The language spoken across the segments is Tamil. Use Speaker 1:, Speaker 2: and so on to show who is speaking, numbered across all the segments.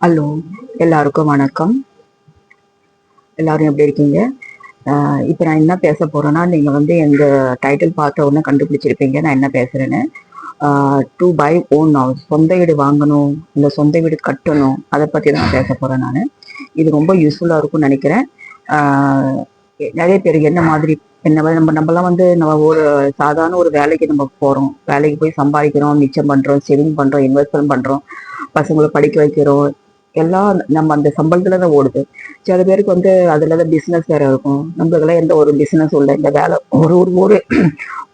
Speaker 1: ஹலோ, எல்லாருக்கும் வணக்கம். எல்லாரும் எப்படி இருக்கீங்க? இப்போ நான் என்ன பேச போறேன்னா, நீங்க வந்து எங்க டைட்டில் பார்த்த உடனே கண்டுபிடிச்சிருப்பீங்க நான் என்ன பேசுறேன்னு. டு பை ஓன் ஹவுஸ், சொந்த வீடு வாங்கணும், இல்ல சொந்த வீடு கட்டணும், அதை பத்தி தான் நான் பேச போறேன் நான். இது ரொம்ப யூஸ்ஃபுல்லா இருக்கும்னு நினைக்கிறேன். ஆஹ் நிறைய பேருக்கு என்ன மாதிரி நம்மலாம் வந்து நம்ம ஒரு சாதாரண ஒரு வேலைக்கு நம்ம போறோம், வேலைக்கு போய் சம்பாதிக்கிறோம், மிச்சம் பண்றோம், சேவிங் பண்றோம், இன்வெஸ்ட்மெண்ட் பண்றோம், பசங்களை படிக்க வைக்கிறோம், எல்லாம் நம்ம அந்த சம்பளத்துல தான் ஓடுது. சில பேருக்கு வந்து அதுலதான் பிசினஸ் வேற இருக்கும். நம்மளுக்கெல்லாம் எந்த ஒரு பிசினஸ் இல்லை. இந்த வேலை ஒரு ஒரு ஒரு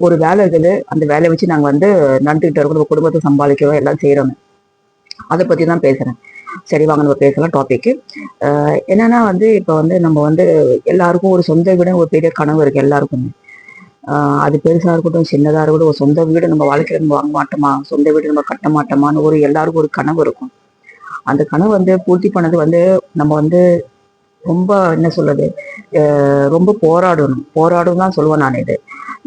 Speaker 1: ஒரு வேலை இருக்குது. அந்த வேலையை வச்சு நாங்க வந்து நடந்துகிட்டு இருக்கோம், நம்ம குடும்பத்தை சம்பாதிக்கிறோம், எல்லாம் செய்யறோம். அதை பத்தி தான் பேசுறேன். சரி, வாங்க நம்ம பேசலாம் டாபிக். என்னன்னா வந்து இப்ப வந்து நம்ம வந்து எல்லாருக்கும் ஒரு சொந்த வீடு ஒரு பெரிய கனவு இருக்கு எல்லாருக்குமே. அது பெருசா இருக்கட்டும் சின்னதா இருக்கட்டும், ஒரு சொந்த வீடு நம்ம வாழ்க்கையில நம்ம வாங்க மாட்டோமா, சொந்த வீடு நம்ம கட்ட மாட்டோமான்னு ஒரு எல்லாருக்கும் ஒரு கனவு இருக்கும். அந்த கனவு வந்து பூர்த்தி பண்ணது வந்து நம்ம வந்து ரொம்ப என்ன சொல்றது, ரொம்ப போராடும் தான் சொல்லுவேன் நான். இது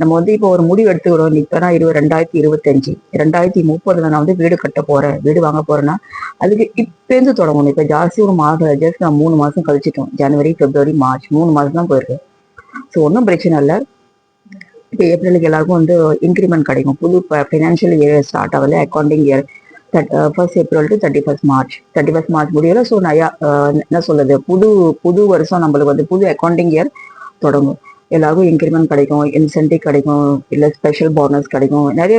Speaker 1: நம்ம வந்து இப்போ ஒரு முடிவு எடுத்துக்கிறோம். இப்பதான் 2025 2030 நான் வந்து வீடு கட்ட போறேன், வீடு வாங்க போறேன்னா அதுக்கு இப்பேருந்து தொடங்கணும். இப்ப ஜாஸ்தி ஒரு மாதம் ஜஸ்ட் நான் 3 மாசம் கழிச்சிட்டோம். ஜனவரி, பிப்ரவரி, மார்ச் 3 மாசம் தான் போயிருக்கு. ஸோ ஒன்றும் பிரச்சனை இல்லை. இப்போ ஏப்ரலுக்கு எல்லாருக்கும் வந்து இன்க்ரிமெண்ட் கிடைக்கும். புது ஃபைனான்ஷியல் இயர் ஸ்டார்ட் ஆகல, accounting year. 1 April to 31 March. 31 March முடியல. ஸோ நிறையா என்ன சொல்றது, புது புது வருஷம் நம்மளுக்கு வந்து புது அக்கௌண்டிங் இயர் தொடங்கும். எல்லாருக்கும் இன்க்ரிமெண்ட் கிடைக்கும், இன்சென்டிவ் கிடைக்கும், இல்லை ஸ்பெஷல் போனஸ் கிடைக்கும். நிறைய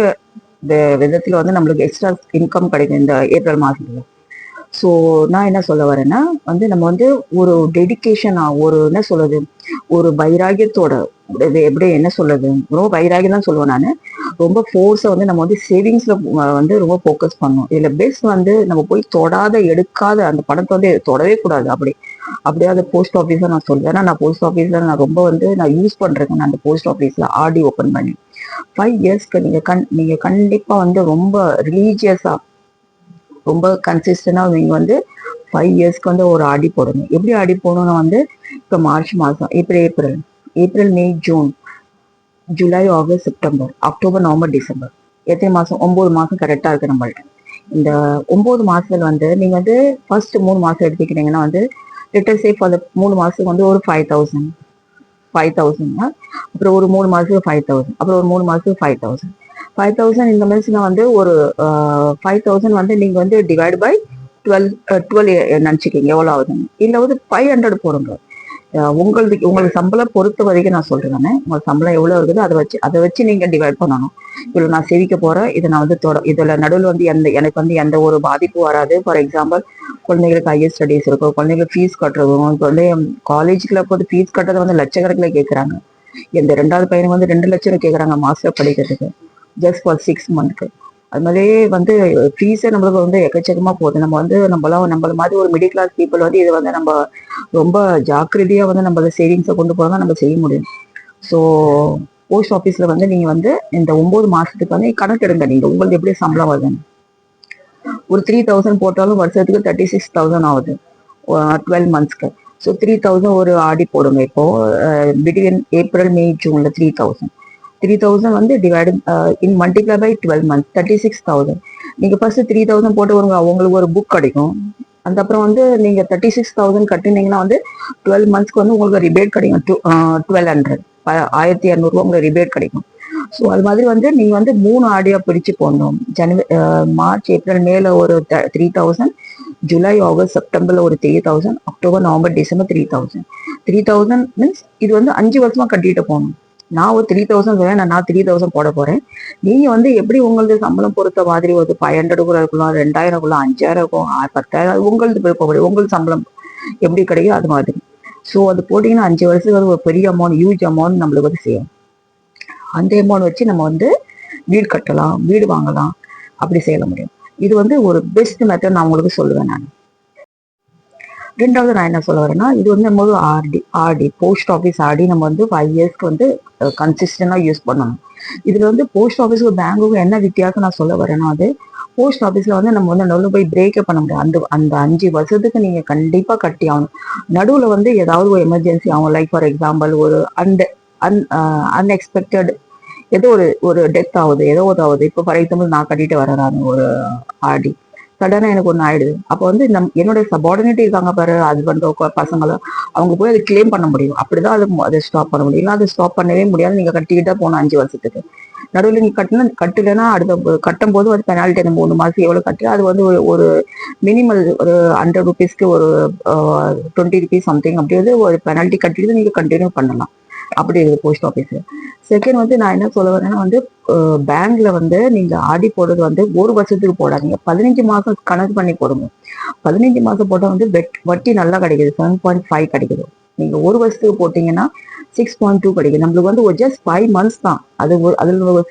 Speaker 1: விதத்துல வந்து நம்மளுக்கு எக்ஸ்ட்ரா இன்கம் கிடைக்கும் இந்த ஏப்ரல் மாசத்துல. ஸோ நான் என்ன சொல்ல வரேன்னா வந்து நம்ம வந்து ஒரு டெடிக்கேஷனா, ஒரு என்ன சொல்றது, ஒரு வைராகியத்தோட, இது எப்படி என்ன சொல்றது, ரொம்ப வைராகியம் தான் சொல்லுவேன் நான். ரொம்ப ஃபோர்ஸை வந்து நம்ம வந்து சேவிங்ஸ்ல வந்து ரொம்ப ஃபோக்கஸ் பண்ணணும். இதுல பெஸ்ட் வந்து நம்ம போய் தொடாத எடுக்காத அந்த பணத்தை வந்து தொடவே கூடாது. அப்படியே அந்த போஸ்ட் ஆஃபீஸை நான் சொல்லுவேன். ஏன்னா நான் போஸ்ட் ஆஃபீஸ்ல நான் ரொம்ப வந்து நான் யூஸ் பண்றேன். நான் அந்த போஸ்ட் ஆஃபீஸ்ல ஆர்டி ஓப்பன் பண்ணி 5 இயர்ஸ்க்கு நீங்க கண்டிப்பா வந்து ரொம்ப ரிலீஜியஸா, ரொம்ப கன்சிஸ்டண்டா நீங்க வந்து 5 இயர்ஸ்க்கு வந்து ஒரு ஆடி போடணும். எப்படி ஆடி போடணும்னா வந்து இப்போ மார்ச் மாசம், April May June July August September October November December, எத்தனை மாசம், 9 மாசம் கரெக்டா இருக்கு நம்மள்ட்ட. இந்த 9 மாசத்துல வந்து நீங்க வந்து ஃபர்ஸ்ட் 3 மாசம் எடுத்துக்கிட்டீங்கன்னா வந்து லிட்டர் சேஃப் அந்த 3 மாசத்துக்கு வந்து ஒரு 5,000 அப்புறம் ஒரு 3 மாசத்துக்கு 5,000, அப்புறம் ஒரு 3 மாசத்துக்கு 5,000. 5,000 இந்த மாதிரி வந்து ஒரு 5,000 வந்து நீங்க வந்து டிவைட் பை 12 நினைச்சுக்கீங்க எவ்வளவு ஆகுதுன்னு. இல்ல வந்து 500 போடுங்க. உங்களுக்கு சம்பளம் பொறுத்த வரைக்கும் நான் சொல்றேன். உங்களுக்கு சம்பளம் எவ்வளவு இருக்குதோ அதை வச்சு நீங்க டிவைட் பண்ணணும். இவ்வளவு நான் சேவிக்க போறேன், இதை நான் வந்து இதுல நடுவில் வந்து எனக்கு வந்து எந்த ஒரு பாதிப்பும் வராது. ஃபார் எக்ஸாம்பிள், குழந்தைங்களுக்கு ஹையர் ஸ்டடீஸ் இருக்கும், குழந்தைங்களுக்கு ஃபீஸ் கட்டுறதும், குழந்தைய காலேஜுக்குள்ள போது ஃபீஸ் கட்டுறது வந்து லட்சக்கணக்கில் கேட்கறாங்க. இந்த 2வது பையனுக்கு வந்து 2 லட்சம் கேட்கறாங்க மாஸ்டர் படிக்கிறதுக்கு, ஜஸ்ட் ஃபார் 6 மந்த்க்கு. அது மாதிரியே வந்து ஃபீஸே நம்மளுக்கு வந்து எக்கச்சக்கமா போகுது. நம்ம வந்து நம்மள மாதிரி ஒரு மிடில் கிளாஸ் பீப்புள் வந்து இதை வந்து நம்ம ரொம்ப ஜாக்கிரதையா வந்து நம்ம சேவிங்ஸை கொண்டு போறதா நம்ம செய்ய முடியும். ஸோ போஸ்ட் ஆஃபீஸ்ல வந்து நீங்க வந்து இந்த 9 மாசத்துக்கு வந்து கணக்கு எடுங்க. நீங்க உங்களுக்கு எப்படி சம்பளம் வருதுன்னு ஒரு 3,000 போட்டாலும் வருஷத்துக்கு 36,000 ஆகுது 12 மந்த்ஸ்க்கு. ஸோ 3,000 ஒரு ஆடி போடுங்க. இப்போ பிட்வீன் ஏப்ரல் மே ஜூன்ல 3,000 வந்து divide in multiply by 12 months 36,000. நீங்க ஃபர்ஸ்ட் 3,000 போட்டு உங்களுக்கு ஒரு புக் கிடைக்கும். அந்த அப்புறம் வந்து நீங்க 36,000 கட்டினீங்கன்னா வந்து 12 மந்த்ஸ்க்கு வந்து உங்களுக்கு ரிபேட் கிடைக்கும். 1,200 1,200 உங்களுக்கு ரிபேட் கிடைக்கும். ஸோ அது மாதிரி வந்து நீங்க வந்து 3 ஆடியா பிரிச்சு போடணும். மார்ச் ஏப்ரல் மேல ஒரு 3,000, ஜூலை ஆகஸ்ட் செப்டம்பர்ல ஒரு 3,000, அக்டோபர் நவம்பர் டிசம்பர் 3,000. 3,000 மீன்ஸ் இது வந்து 5 வருஷமா கட்டிட்டு போகணும். நான் ஒரு 3,000 நான் 3,000 போட போறேன். நீங்க வந்து எப்படி உங்களுக்கு சம்பளம் பொறுத்த மாதிரி ஒரு 500 கூட இருக்கலாம், 2,000 5,000 இருக்கும், 10,000, உங்களுக்கு விருப்பப்படி உங்களுக்கு சம்பளம் எப்படி கிடைக்கும் அது மாதிரி. ஸோ அது போட்டீங்கன்னா 5 வருஷத்துக்கு ஒரு பெரிய அமௌண்ட், ஹியூஜ் அமௌண்ட் நம்மளுக்கு வந்து செய்யும். அந்த அமௌண்ட் வச்சு நம்ம வந்து வீடு கட்டலாம், வீடு வாங்கலாம், அப்படி செய்ய முடியும். இது வந்து ஒரு பெஸ்ட் மெத்தட் நான் உங்களுக்கு சொல்லுவேன் நான். 2வது நான் என்ன சொல்ல வரேன்னா, இது வந்து நம்ம ஆர்டி போஸ்ட் ஆஃபீஸ் ஆர்டி நம்ம வந்து 5 இயர்ஸ்க்கு வந்து கன்சிஸ்டண்டா யூஸ் பண்ணணும். இதுல வந்து போஸ்ட் ஆஃபீஸுக்கு பேங்குக்கு என்ன வித்தியாசம் நான் சொல்ல வரேன்னா, அது போஸ்ட் ஆஃபீஸ்ல வந்து நம்ம வந்து நடுவில் போய் பிரேக்கே பண்ண முடியாது. அந்த 5 வருஷத்துக்கு நீங்க கண்டிப்பா கட்டி ஆகணும். நடுவில் வந்து ஏதாவது ஒரு எமர்ஜென்சி ஆகும். லைக் ஃபார் எக்ஸாம்பிள் ஒரு அன்எக்ஸ்பெக்டட் ஏதோ ஒரு டெத் ஆகுது, ஏதோ ஒரு ஆகுது. இப்போ ஃபார் எக்ஸாம்பிள் நான் கட்டிட்டு வரேன் நான் ஒரு ஆர்டி. சடனா எனக்கு ஒண்ணு ஆயிடுது. அப்போ வந்து என்னுடைய சபார்டினேட் இருக்காங்க பாரு, ஹஸ்பண்டோ பசங்களும், அவங்க போய் அதை கிளைம் பண்ண முடியும். அப்படிதான் அதை ஸ்டாப் பண்ண முடியும். அதை ஸ்டாப் பண்ணவே முடியாது. நீங்க கட்டிக்கிட்டா போன 5 வருஷத்துக்கு நடுவில் நீங்க கட்டலைன்னா அடுத்த கட்டும் போது அது பெனால்ட்டி, அந்த 3 மாசம் எவ்வளவு கட்டு, அது வந்து ஒரு மினிமல் ஒரு 100 ருபீஸ்க்கு ஒரு 20 ருபீஸ் சம்திங், அப்படி வந்து ஒரு பெனால்ட்டி கட்டிட்டு நீங்க கண்டினியூ பண்ணலாம். அப்படி இருக்குது போஸ்ட் ஆஃபீஸ். செகண்ட் வந்து நான் என்ன சொல்ல வரேன்னா வந்து பேங்க்ல வந்து நீங்க ஆடி போடுறது வந்து 1 வருஷத்துக்கு போடாதீங்க, 15 மாசம் கணக்கு பண்ணி போடுங்க. 15 மாசம் போட்டா வந்து வட்டி நல்லா கிடைக்குது, 7.5 கிடைக்குது. நீங்க 1 வருஷத்துக்கு போட்டீங்கன்னா 6.2 கிடைக்கும். நம்மளுக்கு வந்து ஜஸ்ட் 5 மந்த்ஸ் தான், அதுல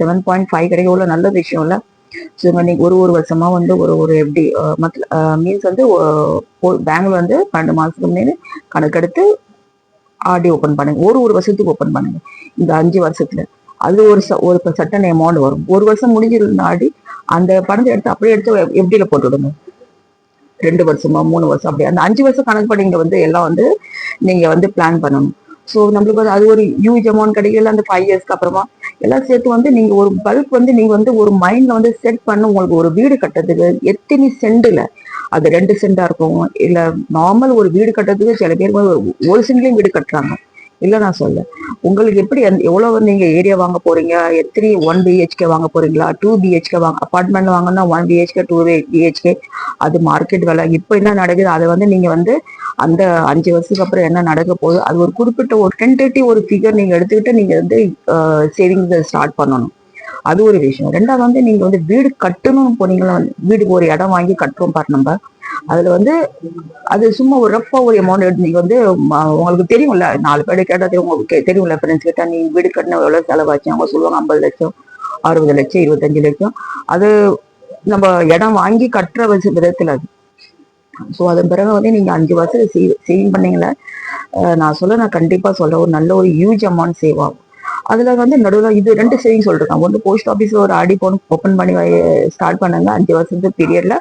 Speaker 1: 7.5 கிடைக்கும். எவ்வளவு நல்ல விஷயம் இல்ல. ஸோ நீங்க ஒரு வருஷமா வந்து ஒரு எப்படி மீன்ஸ் வந்து பேங்க்ல வந்து 12 மாசத்துக்கு முன்னாடி கணக்கெடுத்து ஆர்டி ஓபன் பண்ணுங்க. ஒரு வருஷத்துக்கு ஓபன் பண்ணுங்க. இந்த 5 வருஷத்துல அது ஒரு சட்டன் அமௌண்ட் வரும். 1 வருஷம் முடிஞ்சிருந்த ஆடி அந்த பணத்தை எடுத்து அப்படியே எடுத்து எப்படியில போட்டு விடுங்க. 2 வருஷமா 3 வருஷம் அப்படி அந்த 5 வருஷம் கணக்கு பண்ணி வந்து எல்லாம் வந்து நீங்க வந்து பிளான் பண்ணணும். ஸோ நம்மளுக்கு வந்து அது ஒரு ஹியூஜ் அமௌண்ட் கிடைக்கல. அந்த 5 இயர்ஸ்க்கு அப்புறமா எல்லாம் சேர்த்து வந்து நீங்க ஒரு பல்க் வந்து நீங்க வந்து ஒரு மைண்ட்ல வந்து செட் பண்ண, உங்களுக்கு ஒரு வீடு கட்டுறதுக்கு எத்தனை சென்ட்ல, அது 2 சென்டா இருக்கும் இல்ல நார்மல் ஒரு வீடு கட்டுறதுக்கு சில பேர் ஒரு சென்ட்லயும் வீடு கட்டுறாங்க. இல்ல நான் சொல்ல, உங்களுக்கு எப்படி எவ்வளவு நீங்க ஏரியா வாங்க போறீங்க, எத்தனை 1 பிஹெச்கே வாங்க போறீங்களா, 2 பிஹெச்கே வாங்க, அபார்ட்மெண்ட் வாங்கினா 1 பிஹெச்கே 2 பிஹெச்கே, அது மார்க்கெட் விலை. இப்ப என்ன நடக்குது அதை வந்து நீங்க வந்து அந்த 5 வருஷத்துக்கு அப்புறம் என்ன நடக்க போகுது, அது ஒரு குறிப்பிட்ட ஒரு டென்டேட்டிவ் ஒரு ஃபிகர் நீங்க எடுத்துக்கிட்டு நீங்க வந்து சேவிங்ஸ் ஸ்டார்ட் பண்ணணும். அது ஒரு விஷயம். ரெண்டாவது வந்து நீங்க வந்து வீடு கட்டணும்னு போனீங்களா, வீடுக்கு ஒரு இடம் வாங்கி கட்டுறோம் பாரு நம்ம, அதுல வந்து அது சும்மா ஒரு ரஃபா ஒரு அமௌண்ட் எடுத்து நீங்க வந்து உங்களுக்கு தெரியும்ல, 4 பேர் கேட்டா உங்களுக்கு தெரியும்ல, ஃப்ரெண்ட்ஸ் கேட்டா நீ வீடு கட்டின எவ்வளவு செலவாச்சு, அவங்க சொல்லுவாங்க 50 லட்சம் 60 லட்சம் 25 லட்சம். அது நம்ம இடம் வாங்கி கட்டுற விதத்துல அது. ஸோ அதன் பிறகு வந்து நீங்க 5 வருஷம் சேவிங் பண்ணீங்களா, நான் கண்டிப்பா சொல்ல ஒரு நல்ல ஒரு ஹியூஜ் அமௌண்ட் சேவ் ஆகும். அதுல வந்து நடுவில் இது 2 சேவிங் சொல்றேன். ஒன்று போஸ்ட் ஆஃபீஸ்ல ஒரு ஆடி போன் ஓப்பன் பண்ணி ஸ்டார்ட் பண்ணுங்க 5 வருஷத்துக்கு பீரியட்ல.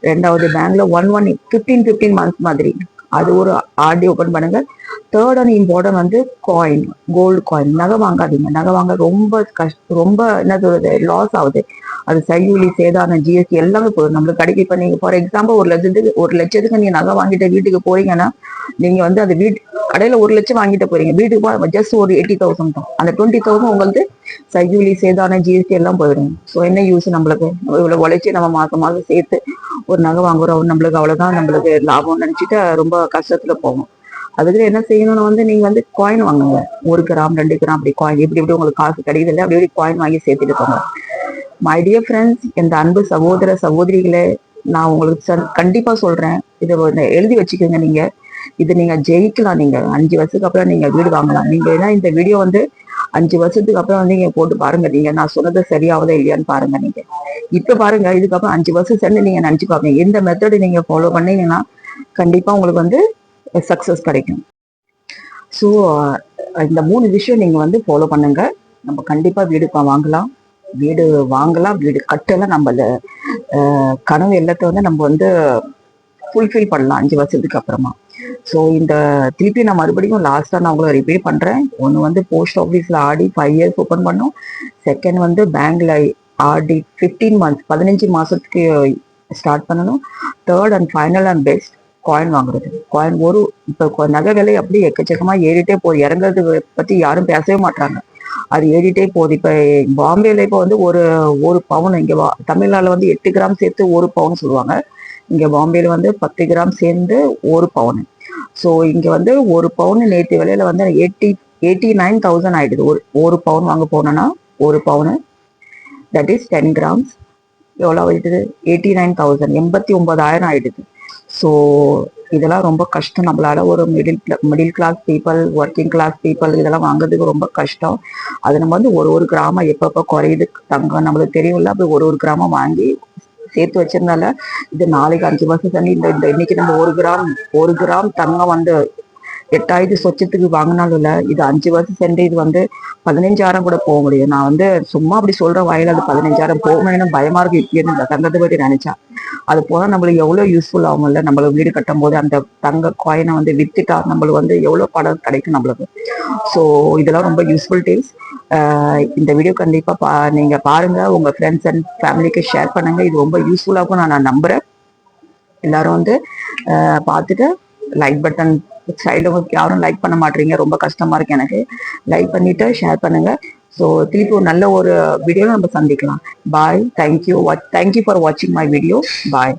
Speaker 1: ரெண்டாவது பேங்க்ல 15 மந்த்ஸ் மாதிரி அது ஒரு ஆர்டி ஓபன் பண்ணுங்க. தேர்ட் அண்ட் இம்பார்ட்டன்ட் வந்து காயின், கோல்டு காயின். நகை வாங்காதீங்க, நகை வாங்க ரொம்ப ரொம்ப என்ன சொல்றது, லாஸ் ஆகுது. அது செய்கூலி சேதாரம் ஜிஎஸ்டி எல்லாமே போதும் நம்மளுக்கு கிடைக்கும். இப்ப நீங்க ஃபார் எக்ஸாம்பிள் 1 லட்சத்துக்கு நீங்க நகை வாங்கிட்டு வீட்டுக்கு போறீங்கன்னா, நீங்க வந்து அந்த வீட்டு கடையில 1 லட்சம் வாங்கிட்டு போறீங்க, வீட்டுக்கு ஜஸ்ட் ஒரு 80,000 தான். அந்த 20,000 உங்களுக்கு செய்கூலி சேதாரம் ஜிஎஸ்டி எல்லாம் போயிடும். ஸோ என்ன யூஸ் நம்மளுக்கு, இவ்வளவு உழைச்சி நம்ம மாசம் மாசம் சேர்த்து ஒரு நகை வாங்குறோம், நம்மளுக்கு அவ்வளவுதான் நம்மளுக்கு லாபம் நினைச்சிட்டு ரொம்ப கஷ்டத்துல போகும். அதுக்கு என்ன செய்யணும்னு வந்து நீங்க வந்து காயின் வாங்குங்க. 1 கிராம் 2 கிராம் அப்படி காயின், இப்படி இப்படி உங்களுக்கு காசு கிடைக்குது இல்லை, அப்படி காயின் வாங்கி சேர்த்துட்டு போங்க. மை டியர் ஃப்ரெண்ட்ஸ், இந்த அன்பு சகோதர சகோதரிகளே, நான் உங்களுக்கு கண்டிப்பா சொல்றேன், இதை எழுதி வச்சுக்கோங்க. நீங்க இது நீங்க ஜெயிக்கலாம். நீங்க 5 வருஷத்துக்கு அப்புறம் நீங்க வீடு வாங்கலாம். நீங்க ஏன்னா இந்த வீடியோ வந்து 5 வருஷத்துக்கு அப்புறம் வந்து நீங்க போட்டு பாருங்க, நீங்க நான் சொன்னது சரியாவதா இல்லையான்னு பாருங்க. நீங்க இப்ப பாருங்க, இதுக்கப்புறம் 5 வருஷம் சென்று நீங்க நினைச்சு பாருங்க, எந்த மெத்தட் நீங்க ஃபாலோ பண்ணீங்கன்னா கண்டிப்பா உங்களுக்கு வந்து சக்சஸ் கிடைக்கும். ஸோ இந்த 3 விஷயம் நீங்க வந்து ஃபாலோ பண்ணுங்க. நம்ம கண்டிப்பா வீடு வாங்கலாம், வீடு கட்டலாம். நம்ம கனவு எல்லாத்த வந்து நம்ம வந்து ஃபுல்ஃபில் பண்ணலாம் 5 வருஷத்துக்கு அப்புறமா. ஸோ இந்த திருப்பி நான் மறுபடியும் லாஸ்டா நான் உங்களை ரிப்பீட் பண்றேன். ஒன்று வந்து போஸ்ட் ஆஃபீஸ்ல ஆடி 5 இயர்ஸ் ஓப்பன் பண்ணோம். செகண்ட் வந்து பேங்க்ல ஆடி 15 மந்த்ஸ் 15 மாசத்துக்கு ஸ்டார்ட் பண்ணணும். Third and final and best coin வாங்குறது. காயின் இப்போ நகை விலை அப்படி எக்கச்சக்கமா ஏறிட்டே போகுது, இறங்குறது பத்தி யாரும் பேசவே மாட்டாங்க, அது ஏறிட்டே போகுது. இப்ப பாம்பேல இப்போ வந்து ஒரு பவுன், இங்க தமிழ்நாடுல வந்து 8 கிராம் சேர்த்து 1 பவுன் சொல்லுவாங்க. இங்க பாம்பேல வந்து 10 கிராம் சேர்ந்து 1 பவுன். ஸோ இங்க வந்து 1 பவுன் நேற்று விலையில வந்து 89,000 ஆயிடுது. ஒரு பவுன் வாங்க போனோம்னா 1 பவுன் தட் இஸ் 10 கிராம்ஸ் எவ்வளோ ஆயிடுது, 89,000 89,000 ஆயிடுது. ஸோ இதெல்லாம் ரொம்ப கஷ்டம். நம்மளால ஒரு middle class people, working class people இதெல்லாம் வாங்குறதுக்கு ரொம்ப கஷ்டம். அது நம்ம வந்து ஒரு கிராமம் எப்பப்போ குறையுது தங்கம் நம்மளுக்கு தெரியும்ல, அப்படி ஒரு கிராமம் வாங்கி சேர்த்து வச்சிருந்தால இது நாளைக்கு 5 வருஷம் தண்ணி இந்த இன்னைக்கு நம்ம ஒரு கிராம் தங்கம் வந்து 8,000 சொச்சத்துக்கு வாங்கினாலும் இல்ல, இது 5 வருஷம் சென்று இது வந்து 15,000 கூட போக முடியும். நான் வந்து சும்மா அப்படி சொல்ற வாயில அது 15,000 போகணும்னு பயமா இருக்கு. இப்ப தங்கத்தை பற்றி நினைச்சா அது போல நம்மளுக்கு எவ்வளவு யூஸ்ஃபுல் ஆகும்ல. நம்மளுக்கு வீடு கட்டும் போது அந்த தங்க காயினை வந்து வித்துட்டா நம்மளுக்கு வந்து எவ்வளவு பணம் கிடைக்கும் நம்மளுக்கு. ஸோ இதெல்லாம் ரொம்ப யூஸ்ஃபுல் டிப்ஸ். இந்த வீடியோ கண்டிப்பா நீங்க பாருங்க, உங்க ஃப்ரெண்ட்ஸ் அண்ட் ஃபேமிலிக்கு ஷேர் பண்ணுங்க. இது ரொம்ப யூஸ்ஃபுல்லாகும் நான் நம்புறேன். எல்லாரும் வந்து பார்த்துட்டு லைக் பட்டன் சைடில் யாரும் லைக் பண்ண மாட்டீங்க, ரொம்ப கஷ்டமா இருக்கு எனக்கு. லைக் பண்ணிட்டு ஷேர் பண்ணுங்க. ஸோ திருப்பி ஒரு நல்ல ஒரு வீடியோவில் நம்ம சந்திக்கலாம். பாய். தேங்க்யூ ஃபார் வாட்சிங் மை வீடியோ. பாய்.